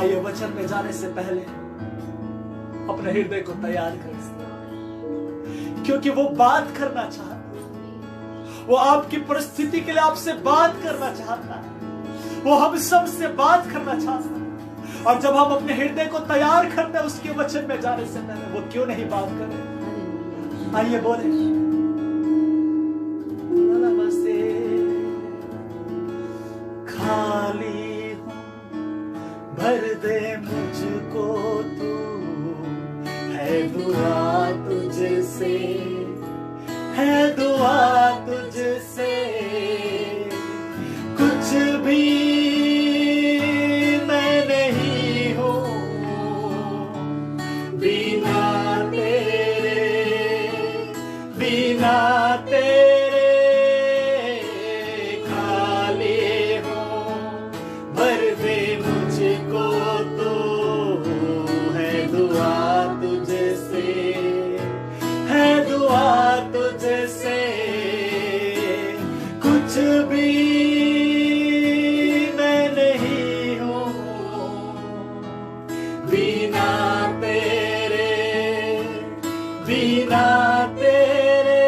आइए वचन में जाने से पहले अपने हृदय को तैयार कर, क्योंकि वो बात करना चाहता है। वो आपकी परिस्थिति के लिए आपसे बात करना चाहता है। वो हम सब से बात करना चाहता है। और जब हम अपने हृदय को तैयार करते हैं उसके वचन में जाने से पहले, वो क्यों नहीं बात करे? आइए बोले, खाली हूं, भर दे मुझको तू, है दुआ तुझसे, है दुआ तुझसे, कुछ भी मैं नहीं हूं बिना तेरे, बिना तेरे, खाली हूं, भर दे मुझको तो, है दुआ तुझसे, है दुआ तुझसे, कुछ भी मैं नहीं हूं बिना तेरे, बिना तेरे,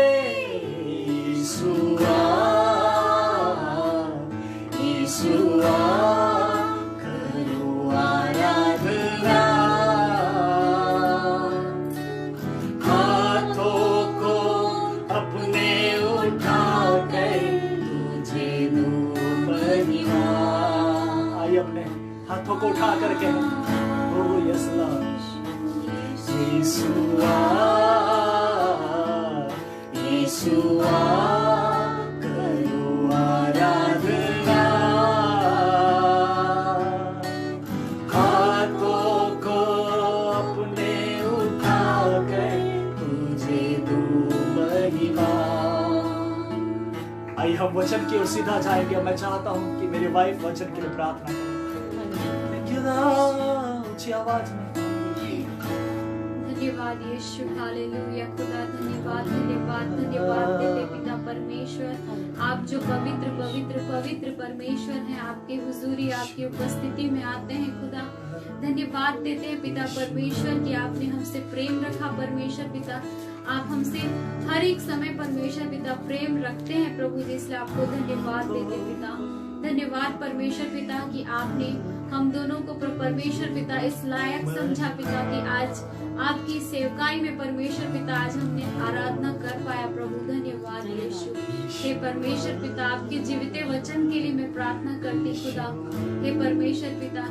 यीशुआ, यीशुआ, करो आराधना, हाथों को अपने उठा कर तुझे दूं महिमा। आइए अपने हाथों को उठा करके, ओ यस लॉर्ड, यीशुआ, यीशुआ, करो आराधना, हाथों को अपने उठा कर तुझे दूं महिमा। आइए हम वचन की ओर सीधा जाएंगे। मैं चाहता हूं कि मेरी वाइफ वचन के लिए प्रार्थना करे। ऊंची आवाज में धन्यवाद यीशु, हालेलुया खुदा, धन्यवाद धन्यवाद धन्यवाद देते पिता परमेश्वर। आप जो पवित्र पवित्र पवित्र परमेश्वर हैं, आपकी हुजूरी, आपकी उपस्थिति में आते हैं खुदा। धन्यवाद देते हैं पिता परमेश्वर कि आपने हमसे प्रेम रखा परमेश्वर पिता। आप हमसे हर एक समय परमेश्वर पिता प्रेम रखते हैं प्रभु जी, इसलिए आपको धन्यवाद देते पिता। धन्यवाद परमेश्वर पिता कि आपने हम दोनों को परमेश्वर पिता इस लायक समझा पिता कि आज आपकी सेवकाई में परमेश्वर पिता आज हमने आराधना कर पाया प्रभु। धन्यवाद यीशु। हे परमेश्वर पिता, आपके जीवित वचन के लिए मैं प्रार्थना करती खुदा। हे परमेश्वर पिता,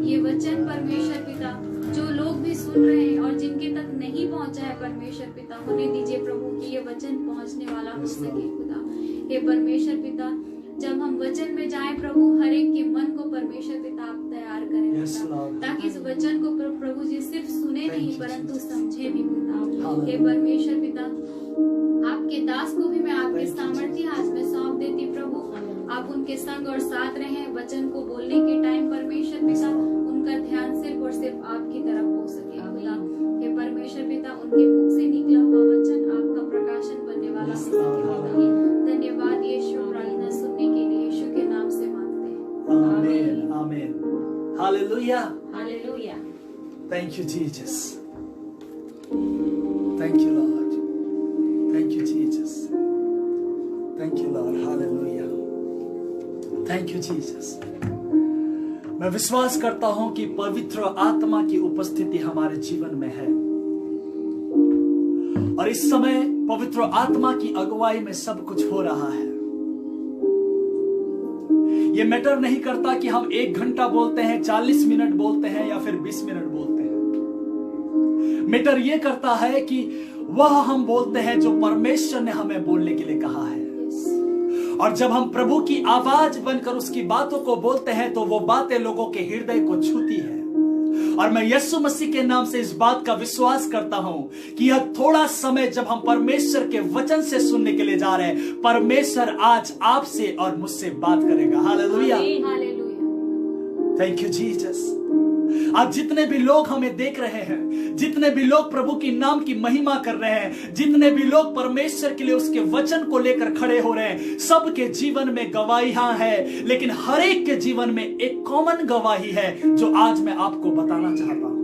ये वचन परमेश्वर पिता जो लोग भी सुन रहे हैं और जिनके तक नहीं पहुंचा है परमेश्वर पिता, होने दीजिए प्रभु कि ये वचन पहुंचने वाला हो सके खुदा। हे परमेश्वर पिता, जब हम वचन में जाएं प्रभु, हर एक के मन को परमेश्वर पिता आप तैयार करें ताकि इस वचन को प्रभु जी सिर्फ सुने नहीं परंतु समझे भी पिता। हे परमेश्वर पिता, आपके दास को भी मैं आपके सामर्थ्य हाथ में सौंप देती प्रभु। आप उनके संग और साथ रहें, वचन को बोलने के टाइम परमेश्वर पिता उनका ध्यान सिर्फ और सिर्फ आपकी तरफ हो सके खुदा। हे परमेश्वर पिता, उनके मुख से निकला हुआ वचन आपका प्रकाशन बनने वाला हो सके। धन्यवाद यीशु, प्रार्थना सुनने के लिए यीशु के नाम से मांगते हैं, आमीन आमीन। Hallelujah hallelujah. Thank you Jesus, thank you Lord, thank you Jesus, thank you Lord, hallelujah, thank you Jesus. मैं विश्वास करता हूं कि पवित्र आत्मा की उपस्थिति हमारे जीवन में है और इस समय पवित्र आत्मा की अगुवाई में सब कुछ हो रहा है। ये मैटर नहीं करता कि हम 1 घंटा बोलते हैं, 40 मिनट बोलते हैं या फिर 20 मिनट बोलते हैं। मैटर ये करता है कि वह हम बोलते हैं जो परमेश्वर ने हमें बोलने के लिए कहा है। और जब हम प्रभु की आवाज बनकर उसकी बातों को बोलते हैं तो वो बातें लोगों के हृदय को छूती है। और मैं यीशु मसीह के नाम से इस बात का विश्वास करता हूं कि यह थोड़ा समय जब हम परमेश्वर के वचन से सुनने के लिए जा रहे हैं, परमेश्वर आज आपसे और मुझसे बात करेगा। Hallelujah, hallelujah. Thank you Jesus. आज जितने भी लोग हमें देख रहे हैं, जितने भी लोग प्रभु की नाम की महिमा कर रहे हैं, जितने भी लोग परमेश्वर के लिए उसके वचन को लेकर खड़े हो रहे हैं, सबके जीवन में गवाहियां है, लेकिन हर एक के जीवन में एक कॉमन गवाही है जो आज मैं आपको बताना चाहता हूं।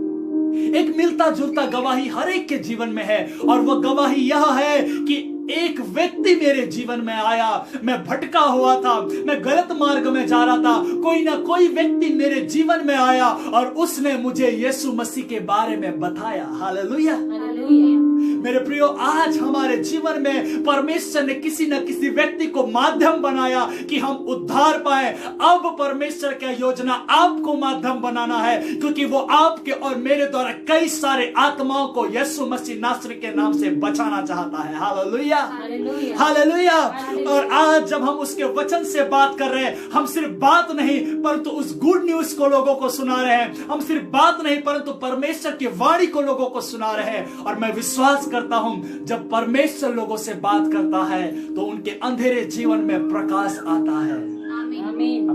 एक मिलता जुलता गवाही हर एक के जीवन में है, और वह गवाही यह है कि एक व्यक्ति मेरे जीवन में आया, मैं भटका हुआ था, मैं गलत मार्ग में जा रहा था, कोई ना कोई व्यक्ति मेरे जीवन में आया और उसने मुझे यीशु मसीह के बारे में बताया। Hallelujah, hallelujah. मेरे प्रियो, आज हमारे जीवन में परमेश्वर ने किसी न किसी व्यक्ति को माध्यम बनाया कि हम उद्धार पाए। अब परमेश्वर का योजना आपको माध्यम बनाना है, क्योंकि वो आपके और मेरे द्वारा कई सारे आत्माओं को यीशु मसीह नासरी के नाम से बचाना चाहता है। Hallelujah, hallelujah, hallelujah. और आज जब हम उसके वचन से बात कर रहे हैं, हम सिर्फ बात नहीं परंतु उस गुड न्यूज को लोगों को सुना रहे हैं। हम सिर्फ बात नहीं परंतु परमेश्वर की वाणी को लोगों को सुना रहे हैं। और मैं विश्वास करता हूं, जब परमेश्वर लोगों से बात करता है तो उनके अंधेरे जीवन में प्रकाश आता है। आमीन, आमीन,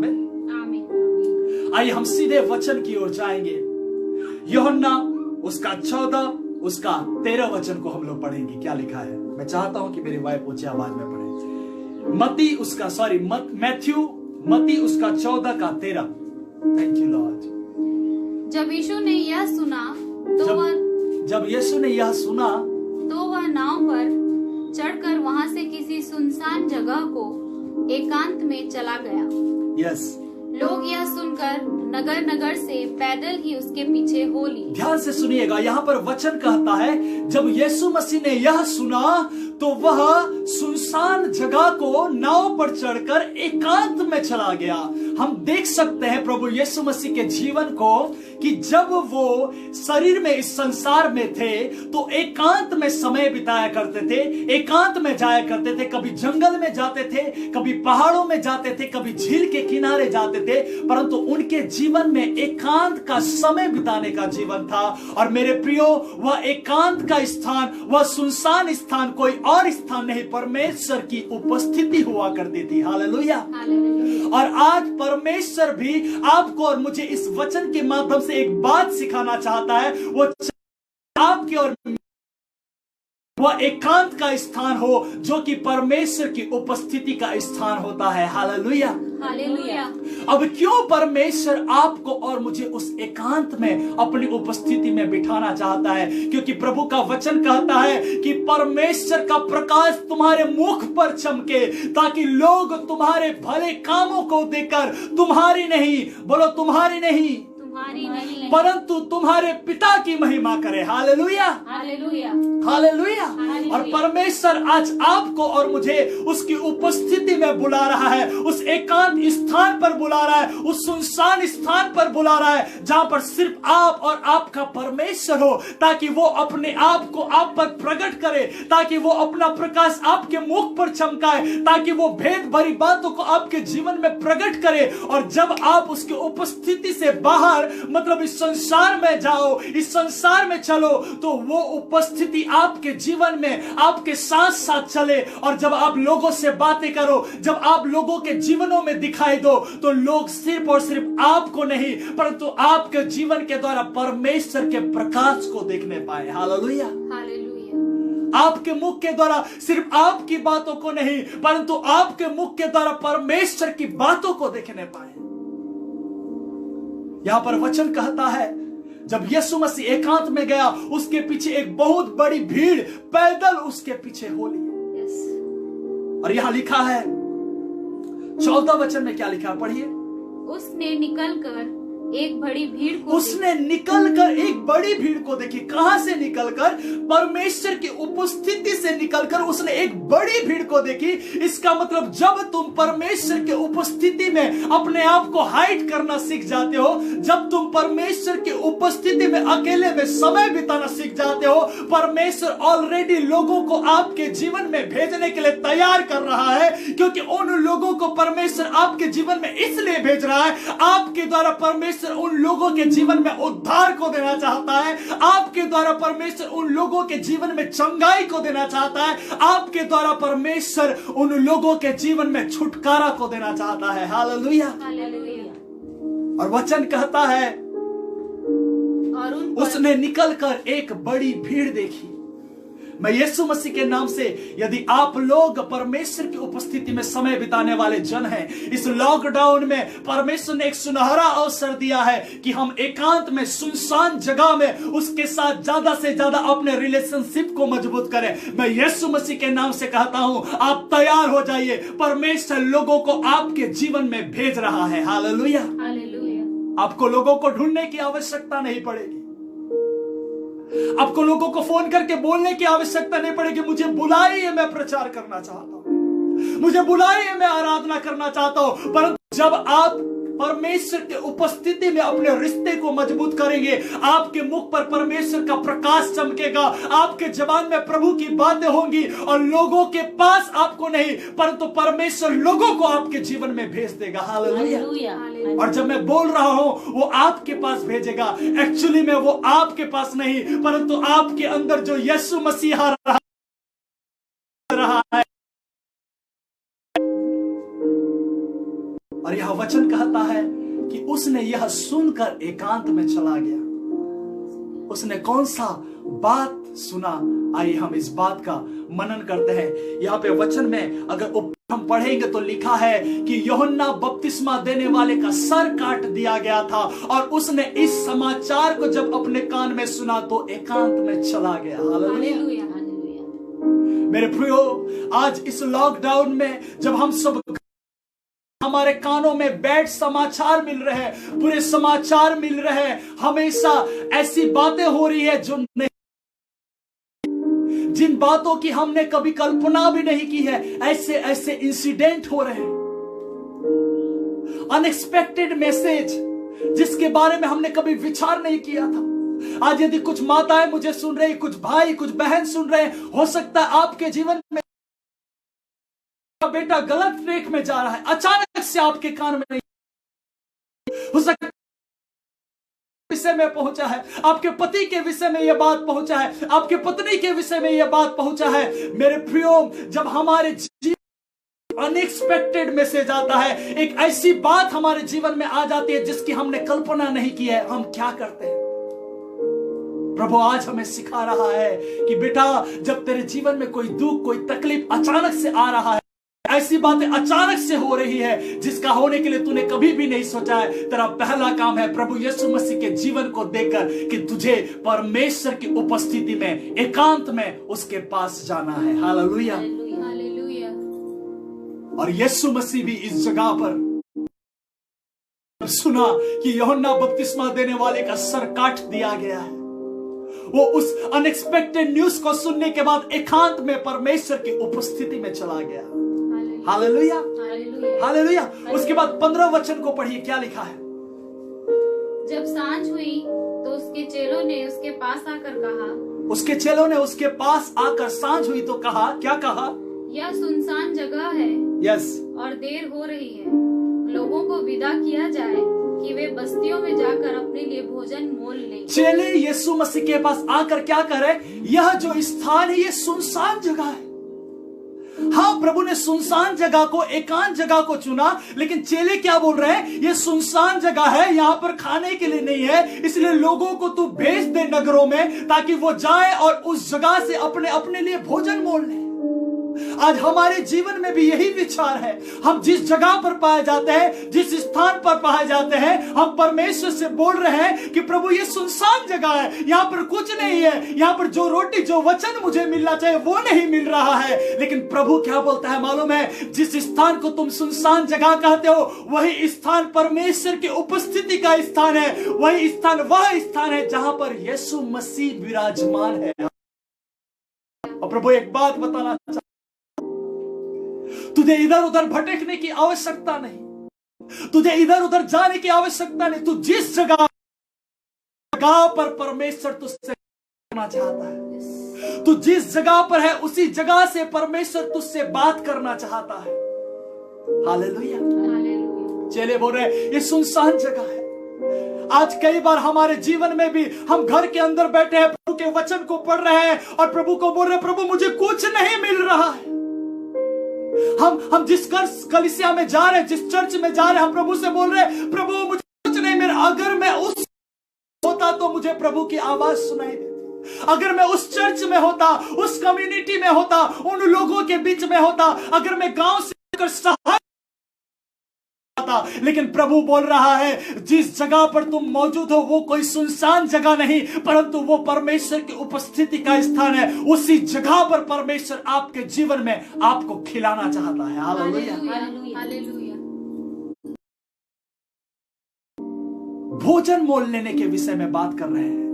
आमीन। आइए हम सीधे वचन की ओर जाएंगे। यूहन्ना उसका 14 उसका 13 वचन को हम लोग पढ़ेंगे। क्या लिखा है? मैं चाहता हूं कि मेरी वाइफ ऊंची आवाज में पढ़े। मत्ती उसका 14 का 13। Thank you Lord. जब यीशु ने यह सुना जब यीशु ने यह सुना तो वह नाव पर चढ़कर वहां से किसी सुनसान जगह को एकांत में चला गया। यस, लोग यह सुनकर नगर नगर से पैदल ही उसके पीछे हो लिए। ध्यान से सुनिएगा, यहाँ पर वचन कहता है जब यीशु मसीह ने यह सुना तो वह सुनसान जगह को नाव पर चढ़कर एकांत में चला गया। हम देख सकते हैं प्रभु यीशु मसीह के जीवन को कि जब वो शरीर में इस संसार में थे तो एकांत में समय बिताया करते थे, एकांत में जाया करते थे। कभी जंगल में जाते थे, कभी पहाड़ों में जाते थे, कभी झील के किनारे जाते थे, परंतु उनके जीवन में एकांत का समय बिताने का जीवन था। और मेरे प्रियो, वह एकांत का स्थान, वह सुनसान स्थान कोई और स्थान नहीं, परमेश्वर की उपस्थिति हुआ करती थी। Hallelujah, hallelujah. और आज परमेश्वर भी आपको और मुझे इस वचन के माध्यम से एक बात सिखाना चाहता है। वो आपके और वह एकांत का स्थान हो जो कि परमेश्वर की उपस्थिति का स्थान होता है। Hallelujah, hallelujah. अब क्यों परमेश्वर आपको और मुझे उस एकांत में अपनी उपस्थिति में बिठाना चाहता है? क्योंकि प्रभु का वचन कहता है कि परमेश्वर का प्रकाश तुम्हारे मुख पर चमके, ताकि लोग तुम्हारे भले कामों को देखकर तुम्हारी नहीं, बोलो तुम्हारी नहीं, परंतु तुम्हारे पिता की महिमा करे। Hallelujah, hallelujah, hallelujah. और परमेश्वर आज आपको और मुझे उसकी उपस्थिति में बुला रहा है, उस एकांत स्थान पर बुला रहा है, उस सुनसान स्थान पर बुला रहा है जहां पर सिर्फ आप और आपका परमेश्वर हो, ताकि वो अपने आप को आप पर प्रकट करे, ताकि वो अपना प्रकाश आपके मुख पर चमकाए, ताकि वो भेद भरी बातों को आपके जीवन में प्रकट करे। और जब आप उसकी उपस्थिति से बाहर, मतलब इस संसार में जाओ, इस संसार में चलो, तो वो उपस्थिति आपके जीवन में आपके साथ साथ चले। और जब आप लोगों से बातें करो, जब आप लोगों के जीवनों में दिखाई दो, तो लोग सिर्फ और सिर्फ आपको नहीं परंतु आपके जीवन के द्वारा परमेश्वर के प्रकाश को देखने पाए। Hallelujah, hallelujah. आपके मुख के द्वारा सिर्फ आपकी बातों को नहीं परंतु आपके मुख के द्वारा परमेश्वर की बातों को देखने पाए। यहां पर वचन कहता है जब यीशु मसीह एकांत में गया, उसके पीछे एक बहुत बड़ी भीड़ पैदल उसके पीछे हो ली। और यहां लिखा है 14 वचन में, क्या लिखा? पढ़िए। उसने निकलकर एक बड़ी भीड़ को देखी। कहां से निकलकर? परमेश्वर की उपस्थिति से निकलकर उसने एक बड़ी भीड़ को देखी। इसका मतलब जब तुम परमेश्वर के उपस्थिति में अपने आप को हाइड करना सीख जाते हो, जब तुम परमेश्वर की उपस्थिति में अकेले में समय बिताना सीख जाते हो, परमेश्वर ऑलरेडी लोगों को आपके जीवन में भेजने के लिए तैयार कर रहा है। क्योंकि उन लोगों को परमेश्वर आपके जीवन में इसलिए भेज रहा है, आपके द्वारा परमेश्वर उन लोगों के जीवन में उद्धार को देना चाहता है, आपके द्वारा परमेश्वर उन लोगों के जीवन में चंगाई को देना चाहता है, आपके द्वारा परमेश्वर उन लोगों के जीवन में छुटकारा को देना चाहता है। Hallelujah, hallelujah. और वचन कहता है उसने निकलकर एक बड़ी भीड़ देखी। मैं यीशु मसीह के नाम से, यदि आप लोग परमेश्वर की उपस्थिति में समय बिताने वाले जन हैं, इस लॉकडाउन में परमेश्वर ने एक सुनहरा अवसर दिया है कि हम एकांत में, सुनसान जगह में उसके साथ ज्यादा से ज्यादा अपने रिलेशनशिप को मजबूत करें। मैं यीशु मसीह के नाम से कहता हूं, आप तैयार हो जाइए। परमेश्वर लोगों को आपके जीवन में भेज रहा है। Hallelujah, hallelujah. आपको लोगों को ढूंढने की आवश्यकता नहीं पड़ेगी। आपको लोगों को फोन करके बोलने की आवश्यकता नहीं पड़ेगी, मुझे बुलाइए, मैं प्रचार करना चाहता हूं, मुझे बुलाइए, मैं आराधना करना चाहता हूं। परंतु जब आप परमेश्वर के उपस्थिति में अपने रिश्ते को मजबूत करेंगे, आपके मुख पर परमेश्वर का प्रकाश चमकेगा, आपके जबान में प्रभु की बातें होंगी और लोगों के पास आपको नहीं, परंतु परमेश्वर लोगों को आपके जीवन में भेज देगा। हालेलुया। और जब मैं बोल रहा हूं वो आपके पास भेजेगा, एक्चुअली में वो आपके पास नहीं, परंतु आपके अंदर जो यीशु मसीह रहा है। और यह वचन कहता है कि उसने यह सुनकर एकांत में चला गया। उसने कौन सा बात सुना? आइए हम इस बात का मनन करते हैं। यहाँ पे वचन में अगर हम पढ़ेंगे तो लिखा है कि यूहन्ना बपतिस्मा देने वाले का सर काट दिया गया था, और उसने इस समाचार को जब अपने कान में सुना तो एकांत में चला गया। हालेलुया। मेरे प्रियो, आज इस लॉकडाउन में जब हम सब हमारे कानों में बैड समाचार मिल रहे हैं, बुरे समाचार मिल रहे हैं, हमेशा ऐसी बातें हो रही है जो नहीं, जिन बातों की हमने कभी कल्पना भी नहीं की है, ऐसे ऐसे इंसिडेंट हो रहे हैं, अनएक्सपेक्टेड मैसेज जिसके बारे में हमने कभी विचार नहीं किया था। आज यदि कुछ माताएं मुझे सुन रही, कुछ भाई, कुछ बहन सुन रहे, हो सकता है आपके जीवन में बेटा गलत ट्रैक में जा रहा है, अचानक से आपके कान में नहीं, हो सकता है विषय में पहुंचा है, आपके पति के विषय में यह बात पहुंचा है, आपके पत्नी के विषय में यह बात पहुंचा है। मेरे प्रियो, जब हमारे जीवन अनएक्सपेक्टेड मैसेज आता है, एक ऐसी बात हमारे जीवन में आ जाती है जिसकी हमने कल्पना नहीं की है, हम क्या करते हैं? प्रभु आज हमें सिखा रहा है कि बेटा, जब तेरे जीवन में कोई दुख, कोई तकलीफ अचानक से आ रहा है, ऐसी बातें अचानक से हो रही है जिसका होने के लिए तूने कभी भी नहीं सोचा है, तेरा पहला काम है प्रभु यीशु मसीह के जीवन को देखकर कि तुझे परमेश्वर की उपस्थिति में, एकांत में उसके पास जाना है। हालेलुया। हालेलुया। और यीशु मसीह भी इस जगह पर सुना कि यूहन्ना बपतिस्मा देने वाले का सर काट दिया गया है, वो उस अनएक्सपेक्टेड न्यूज को सुनने के बाद एकांत में परमेश्वर की उपस्थिति में चला गया। Hallelujah, hallelujah. उसके बाद 15 वचन को पढ़िए, क्या लिखा है? जब सांझ हुई तो उसके चेलों ने उसके पास आकर कहा, उसके चेलों ने उसके पास आकर सांझ हुई तो कहा, क्या कहा? यह सुनसान जगह है, यस, और देर हो रही है, लोगों को विदा किया जाए कि वे बस्तियों में जाकर अपने लिए भोजन मोल लें। चेले यीशु मसीह के पास आकर क्या करे? यह जो स्थान है ये सुनसान जगह है। हाँ, प्रभु ने सुनसान जगह को, एकांत जगह को चुना, लेकिन चेले क्या बोल रहे हैं? ये सुनसान जगह है, यहाँ पर खाने के लिए नहीं है, इसलिए लोगों को तू भेज दे नगरों में ताकि वो जाए और उस जगह से अपने अपने लिए भोजन मोल ले। आज हमारे जीवन में भी यही विचार है। हम जिस जगह पर पाए जाते हैं, जिस स्थान पर पाए जाते हैं, हम परमेश्वर से बोल रहे हैं कि प्रभु ये सुनसान जगह है, यहाँ पर कुछ नहीं है, यहाँ पर जो रोटी, जो वचन मुझे मिलना चाहिए वो नहीं मिल रहा है। लेकिन प्रभु क्या बोलता है मालूम है? जिस स्थान को तुम सुनसान जगह कहते हो, वही स्थान परमेश्वर की उपस्थिति का स्थान है, वही स्थान वह स्थान है जहां पर यीशु मसीह विराजमान है। और प्रभु एक बात बताना चाहता, तुझे इधर उधर भटकने की आवश्यकता नहीं, तुझे इधर उधर जाने की आवश्यकता नहीं। तू जिस जगह पर परमेश्वर तुझसे करना चाहता है, तू जिस जगह पर है उसी जगह से परमेश्वर तुझसे बात करना चाहता है। हालेलुया। चेले बोल रहे हैं ये सुनसान जगह है। आज कई बार हमारे जीवन में भी हम घर के अंदर बैठे हैं, प्रभु के वचन को पढ़ रहे हैं और प्रभु को बोल रहे हैं, प्रभु मुझे कुछ नहीं मिल रहा है। हम जिस कलीसिया में जा रहे हैं, जिस चर्च में जा रहे हैं, हम प्रभु से बोल रहे हैं, प्रभु मुझे कुछ नहीं मिल रहा। अगर मैं उस होता होता तो मुझे प्रभु की आवाज सुनाई देती। अगर मैं उस चर्च में होता, उस कम्युनिटी में होता, उन लोगों के बीच में होता, अगर मैं गांव से सहाय, लेकिन प्रभु बोल रहा है जिस जगह पर तुम मौजूद हो वो कोई सुनसान जगह नहीं, परंतु वो परमेश्वर की उपस्थिति का स्थान है। उसी जगह पर परमेश्वर आपके जीवन में आपको खिलाना चाहता है। Hallelujah, hallelujah. भोजन मोल लेने के विषय में बात कर रहे हैं,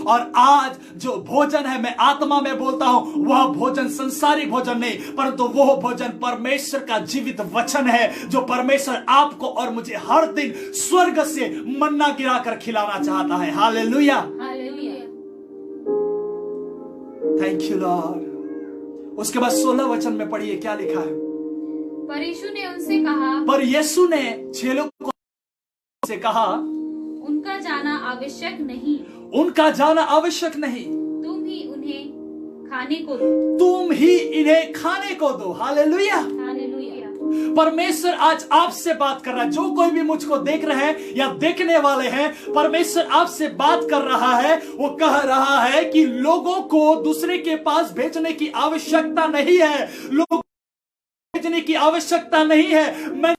और आज जो भोजन है, मैं आत्मा में बोलता हूं, वह भोजन संसारी भोजन नहीं, परंतु वह भोजन परमेश्वर का जीवित वचन है, जो परमेश्वर आपको और मुझे हर दिन स्वर्ग से मन्ना गिराकर खिलाना चाहता है। Hallelujah, hallelujah. Thank you Lord. उसके बाद 16 वचन में पढ़िए क्या लिखा है। पर यीशु ने उनसे कहा, पर यीशु ने चेलों को से कहा, उनका जाना आवश्यक नहीं, उनका जाना आवश्यक नहीं, तुम ही उन्हें खाने को दो, तुम ही इन्हें खाने को दो। Hallelujah, hallelujah. परमेश्वर आज आपसे बात कर रहा है। जो कोई भी मुझको देख रहे हैं या देखने वाले हैं, परमेश्वर आपसे बात कर रहा है। वो कह रहा है कि लोगों को दूसरे के पास भेजने की आवश्यकता नहीं है, लोगों को भेजने की आवश्यकता नहीं है, मैं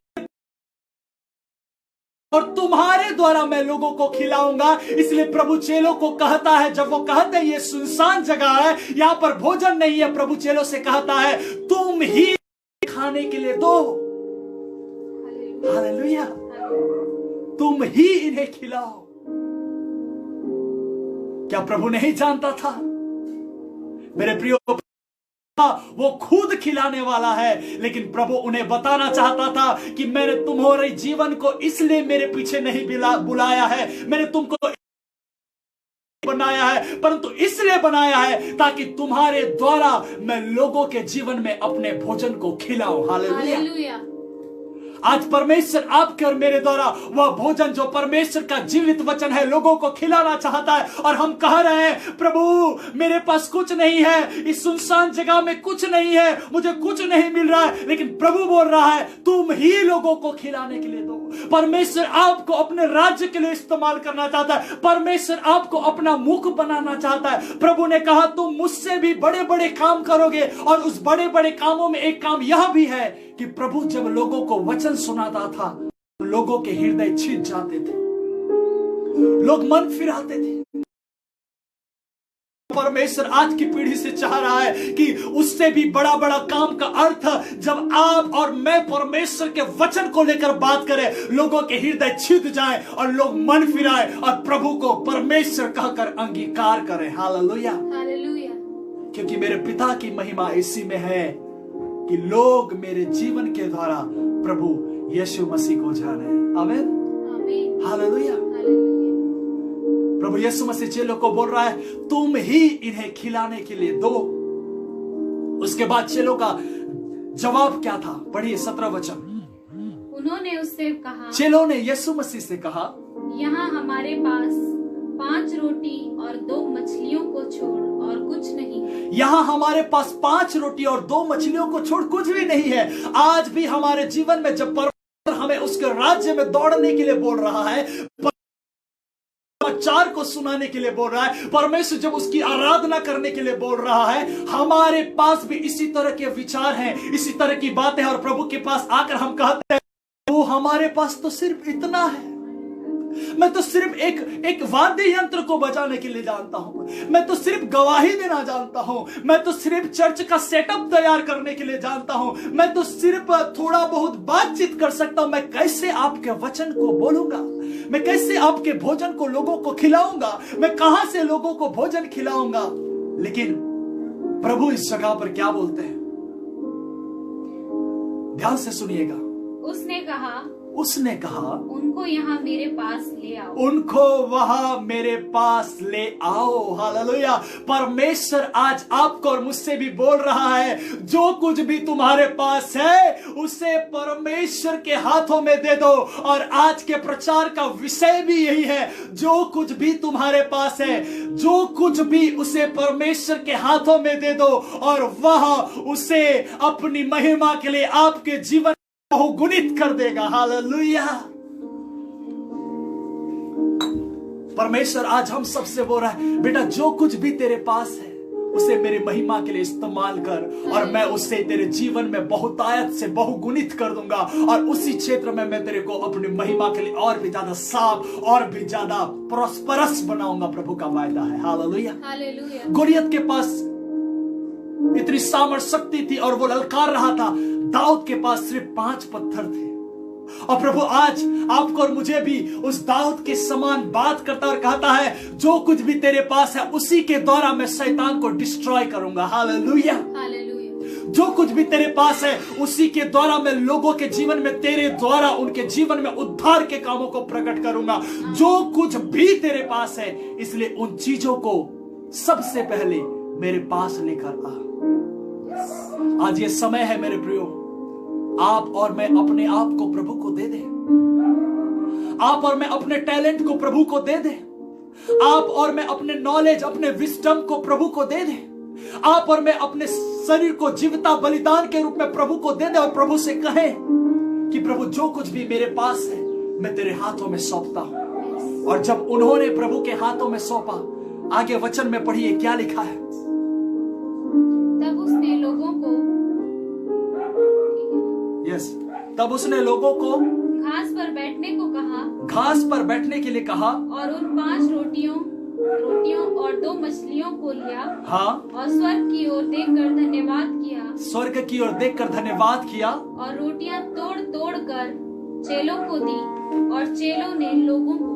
और तुम्हारे द्वारा मैं लोगों को खिलाऊंगा। इसलिए प्रभु चेलों को कहता है, जब वो कहते हैं ये सुनसान जगह है, यहां पर भोजन नहीं है, प्रभु चेलों से कहता है तुम ही खाने के लिए दो। हालेलुया, तुम ही इन्हें खिलाओ। क्या प्रभु नहीं जानता था? मेरे प्रियो, वो खुद खिलाने वाला है, लेकिन प्रभु उन्हें बताना चाहता था कि मैंने तुम्हारे जीवन को इसलिए मेरे पीछे नहीं बुलाया है, मैंने तुमको बनाया है, परंतु इसलिए बनाया है ताकि तुम्हारे द्वारा मैं लोगों के जीवन में अपने भोजन को खिलाऊं। हालेलुया। आज परमेश्वर आपके और मेरे द्वारा वह भोजन जो परमेश्वर का जीवित वचन है लोगों को खिलाना चाहता है। और हम कह रहे हैं प्रभु मेरे पास कुछ नहीं है, इस सुनसान जगह में कुछ नहीं है, मुझे कुछ नहीं मिल रहा है, लेकिन प्रभु बोल रहा है तुम ही लोगों को खिलाने के लिए दो। परमेश्वर आपको अपने राज्य के लिए इस्तेमाल करना चाहता है, परमेश्वर आपको अपना मुख बनाना चाहता है। प्रभु ने कहा तुम मुझसे भी बड़े बड़े काम करोगे, और उस बड़े बड़े कामों में एक काम यह भी है कि प्रभु जब लोगों को वचन सुनाता था, लोगों के हृदय छिद जाते थे, लोग मन फिराते थे। परमेश्वर आज की पीढ़ी से चाह रहा है कि उससे भी बड़ा बड़ा काम का अर्थ जब आप और मैं परमेश्वर के वचन को लेकर बात करें, लोगों के हृदय छिद जाएं और लोग मन फिराएं और प्रभु को परमेश्वर कहकर अंगीकार करें। Hallelujah, hallelujah. क्योंकि मेरे पिता की महिमा इसी में है कि लोग मेरे जीवन के द्वारा प्रभु यीशु मसीह को जाने। आमीन, आमीन, हालेलुया। प्रभु यीशु मसीह चेलों को बोल रहा है तुम ही इन्हें खिलाने के लिए दो। उसके बाद चेलों का जवाब क्या था? पढ़िए 17 वचन। उन्होंने उससे कहा, चेलों ने यीशु मसीह से कहा, यहाँ हमारे पास 5 रोटी और 2 मछलियों को छोड़ और कुछ नहीं है। यहाँ हमारे पास 5 रोटी और 2 मछलियों को छोड़ कुछ भी नहीं है। आज भी हमारे जीवन में जब परमेश्वर हमें उसके राज्य में दौड़ने के लिए बोल रहा है, समाचार को सुनाने के लिए बोल रहा है, परमेश्वर जब उसकी आराधना करने के लिए बोल रहा है, हमारे पास भी इसी तरह के विचार हैं, इसी तरह की बातें हैं। और प्रभु के पास आकर हम कहते हैं वो हमारे पास तो सिर्फ इतना है, मैं तो सिर्फ एक वाद्य यंत्र को बजाने के लिए जानता हूं, मैं तो सिर्फ गवाही देना जानता हूं, मैं तो सिर्फ चर्च का सेटअप तैयार करने के लिए जानता हूं, मैं तो सिर्फ थोड़ा बहुत बातचीत कर सकता हूं। मैं कैसे आपके वचन को बोलूंगा, मैं कैसे आपके भोजन को लोगों को खिलाऊंगा, मैं कहां से लोगों को भोजन खिलाऊंगा। लेकिन प्रभु इस जगह पर क्या बोलते हैं, ध्यान से सुनिएगा। उसने कहा उनको यहाँ मेरे पास ले आओ, उनको वहां मेरे पास ले आओ। हालेलुया। परमेश्वर आज आपको और मुझसे भी बोल रहा है, जो कुछ भी तुम्हारे पास है उसे परमेश्वर के हाथों में दे दो। और आज के प्रचार का विषय भी यही है, जो कुछ भी तुम्हारे पास है, जो कुछ भी उसे परमेश्वर के हाथों में दे दो, और वह उसे अपनी महिमा के लिए आपके जीवन बहुगुणित कर देगा। हालेलुया। परमेश्वर आज हम सबसे बोल रहा है, बेटा जो कुछ भी तेरे पास है उसे मेरे महिमा के लिए इस्तेमाल कर, और मैं उससे तेरे जीवन में बहुतायत से बहुगुणित कर दूंगा, और उसी क्षेत्र में मैं तेरे को अपनी महिमा के लिए और भी ज्यादा साफ और भी ज्यादा प्रॉस्परस बनाऊंगा। प्रभु का वायदा है। हालेलुया। हालेलुया। गोलियत के पास इतनी सामर्थ शक्ति थी और वो ललकार रहा था। दाऊद के पास सिर्फ 5 पत्थर थे, और प्रभु आज आपको और मुझे भी उस दाऊद के समान बात करता और कहता है, जो कुछ भी तेरे पास है उसी के द्वारा मैं शैतान को डिस्ट्रॉय करूंगा। हालेलुया। हालेलुया। जो कुछ भी तेरे पास है उसी के द्वारा मैं लोगों के जीवन में, तेरे द्वारा उनके जीवन में उद्धार के कामों को प्रकट करूंगा। जो कुछ भी तेरे पास है, इसलिए उन चीजों को सबसे पहले मेरे पास लेकर आ। आज ये समय है मेरे प्रियो, आप और मैं अपने आप को प्रभु को दे दे। आप और मैं अपने टैलेंट को प्रभु को दे दे। आप और मैं अपने नॉलेज, अपने विजडम को प्रभु को दे दे। आप और मैं अपने शरीर को जीविता बलिदान के रूप में प्रभु को दे दे, और प्रभु से कहें कि प्रभु जो कुछ भी मेरे पास है मैं तेरे हाथों में सौंपता हूं। और जब उन्होंने प्रभु के हाथों में सौंपा, आगे वचन में पढ़िए क्या लिखा है। तब उसने लोगों को तब उसने लोगों को घास पर बैठने को कहा, घास पर बैठने के लिए कहा, और उन 5 रोटियों और 2 मछलियों को लिया। हाँ, और स्वर्ग की ओर देखकर धन्यवाद किया, स्वर्ग की ओर देखकर धन्यवाद किया, और रोटियां तोड़ तोड़ कर चेलों को दी, और चेलों ने लोगों को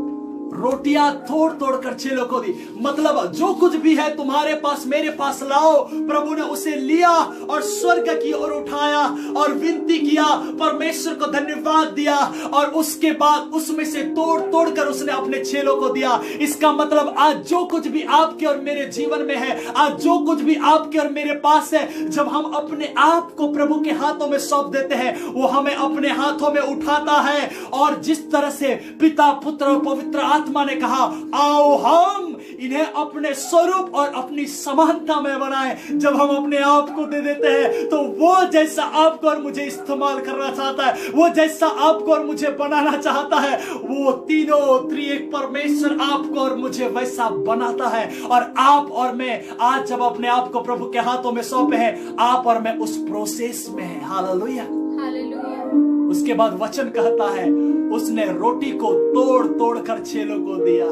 रोटियां तोड़ तोड़ कर चेलों को दी। मतलब जो कुछ भी है तुम्हारे पास मेरे पास लाओ। प्रभु ने उसे लिया और स्वर्ग की ओर उठाया और विनती किया, परमेश्वर को धन्यवाद दिया, और उसके बाद उसमें से तोड़ तोड़ कर उसने अपने चेलों को दिया। इसका मतलब आज जो कुछ भी आपके और मेरे जीवन में है, आज जो कुछ भी आपके और मेरे पास है, जब हम अपने आप को प्रभु के हाथों में सौंप देते हैं, वो हमें अपने हाथों में उठाता है। और जिस तरह से पिता, पुत्र और पवित्र आत्मा ने कहा, आओ हम इन्हें अपने स्वरूप और अपनी समानता में बनाएं। जब हम अपने आप को दे देते हैं, तो वो जैसा आपको और मुझे इस्तेमाल करना चाहता है, वो जैसा आपको और मुझे बनाना चाहता है, वो तीनों त्रिएक परमेश्वर आपको और मुझे वैसा बनाता है। और आप और मैं आज जब अपने आप को प्रभु के हाथों में सौंपे हैं, आप और मैं उस प्रोसेस में हैं। हालेलुया। हालेलुया। उसके बाद वचन कहता है, उसने रोटी को तोड़ तोड़ कर चेलों को दिया।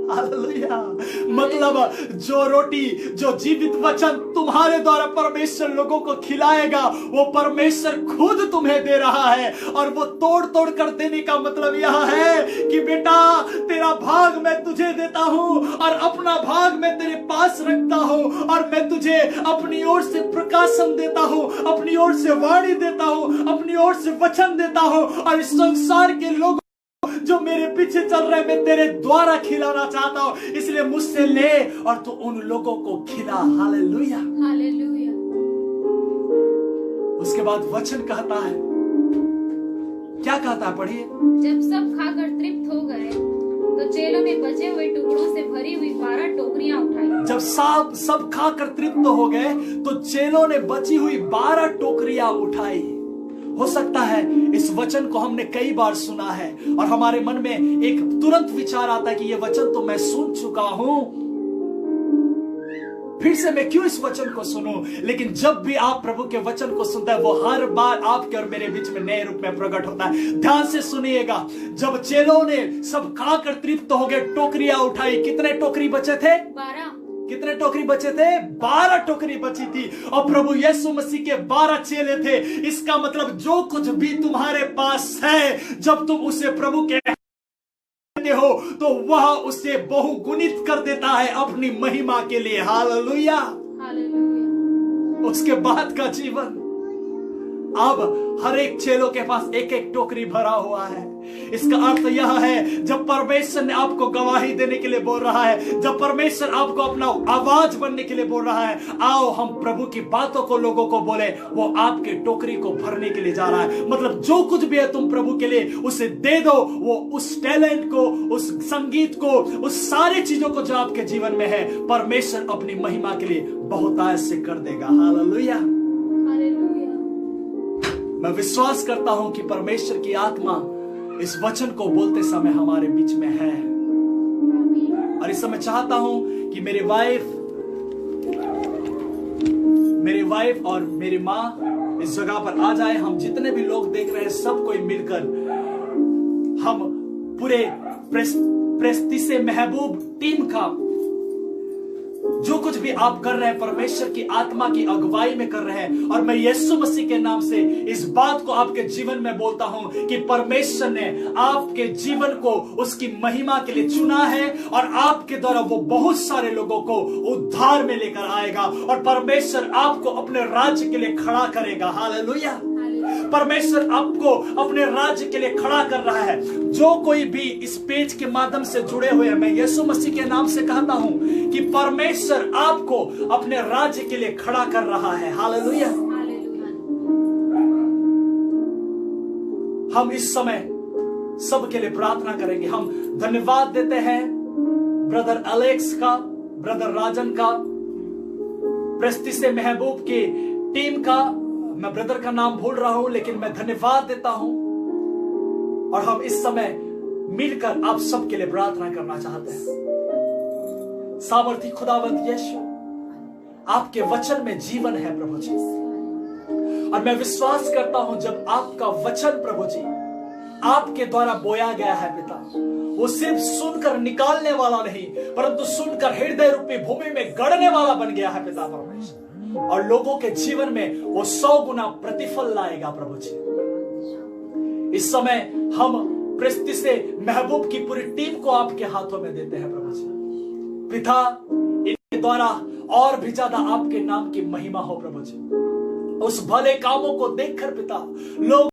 हालेलुया। मतलब जो रोटी, जो जीवित वचन तुम्हारे द्वारा परमेश्वर लोगों को खिलाएगा, वो परमेश्वर खुद तुम्हें दे रहा है। और वो तोड़ तोड़ कर देने का मतलब यह है कि बेटा तेरा भाग मैं तुझे देता हूं, और अपना भाग मैं तेरे पास रखता हूं, और मैं तुझे अपनी ओर से प्रकाशन देता हूं, अपनी ओर से वाणी देता हूं, अपनी ओर से वचन देता हूं। और इस संसार के लोग जो मेरे पीछे चल रहे, मैं तेरे द्वारा खिलाना चाहता हूं, इसलिए मुझसे ले और तू उन लोगों को खिला। हालेलुया। हालेलुया। उसके बाद वचन कहता है, क्या कहता है, पढ़िए। जब सब खाकर तृप्त हो गए, तो चेलों ने बचे हुए टुकड़ों से भरी हुई 12 टोकरियां उठाई। जब सब खाकर तृप्त हो गए, तो चेलों ने बची हुई 12 टोकरियां उठाई। हो सकता है इस वचन को हमने कई बार सुना है, और हमारे मन में एक तुरंत विचार आता है कि यह वचन तो मैं सुन चुका हूं, फिर से मैं क्यों इस वचन को सुनूं। लेकिन जब भी आप प्रभु के वचन को सुनते हैं, वो हर बार आपके और मेरे बीच में नए रूप में प्रकट होता है। ध्यान से सुनिएगा। जब चेलों ने सब खाकर तृप्त हो गए, टोकरियां उठाई। कितने टोकरी बचे थे? 12। कितने टोकरी बचे थे? 12 टोकरी बची थी। और प्रभु यीशु मसीह के 12 चेले थे। इसका मतलब जो कुछ भी तुम्हारे पास है, जब तुम उसे प्रभु के हो, तो वह उसे बहुगुणित कर देता है अपनी महिमा के लिए। हालेलुया। हालेलुया। उसके बाद का जीवन, अब हर एक चेलों के पास एक एक टोकरी भरा हुआ है। इसका अर्थ यह है, जब परमेश्वर ने आपको गवाही देने के लिए बोल रहा है, जब परमेश्वर आपको अपना आवाज बनने के लिए बोल रहा है, आओ हम प्रभु की बातों को लोगों को बोले, वो आपके टोकरी को भरने के लिए जा रहा है। मतलब जो कुछ भी है तुम प्रभु के लिए उसे दे दो। वो उस टैलेंट को, उस संगीत को, उस सारी चीजों को जो आपके जीवन में है, परमेश्वर अपनी महिमा के लिए बहुतायत से कर देगा। हालेलुया। हालेलुया। मैं विश्वास करता हूं कि परमेश्वर की आत्मा इस वचन को बोलते समय हमारे बीच में है। और इस समय चाहता हूं कि मेरी वाइफ और मेरी माँ इस जगह पर आ जाए। हम जितने भी लोग देख रहे हैं सब कोई मिलकर हम पूरे प्रेस्टी से महबूब टीम का जो कुछ भी आप कर रहे हैं परमेश्वर की आत्मा की अगुवाई में कर रहे हैं। और मैं यीशु मसीह के नाम से इस बात को आपके जीवन में बोलता हूं कि परमेश्वर ने आपके जीवन को उसकी महिमा के लिए चुना है और आपके द्वारा वो बहुत सारे लोगों को उद्धार में लेकर आएगा और परमेश्वर आपको अपने राज्य के लिए खड़ा करेगा। हालेलुया। परमेश्वर आपको अपने राज्य के लिए खड़ा कर रहा है। जो कोई भी इस पेज के माध्यम से जुड़े हुए हैं, मैं यीशु मसीह के नाम से कहता हूं कि परमेश्वर आपको अपने राज्य के लिए खड़ा कर रहा है। हालेलुया। हम इस समय सबके लिए प्रार्थना करेंगे। हम धन्यवाद देते हैं ब्रदर एलेक्स का, ब्रदर राजन का, प्रेस्टी से महबूब की टीम का। मैं ब्रदर का नाम भूल रहा हूं लेकिन मैं धन्यवाद देता हूं। और हम इस समय मिलकर आप सबके लिए प्रार्थना करना चाहते हैं। सामर्थी खुदावंत यीशु, आपके वचन में जीवन है प्रभु जी, और मैं विश्वास करता हूं जब आपका वचन प्रभु जी आपके द्वारा बोया गया है पिता, वो सिर्फ सुनकर निकालने वाला नहीं परंतु सुनकर हृदय रूपी भूमि में गड़ने वाला बन गया है पिता परमेश्वर, और लोगों के जीवन में वो 100 गुना प्रतिफल लाएगा प्रभु जी। इस समय हम प्रेस्टी से महबूब की पूरी टीम को आपके हाथों में देते हैं प्रभु जी। पिता, इनके द्वारा और भी ज्यादा आपके नाम की महिमा हो प्रभु जी। उस भले कामों को देखकर पिता लोग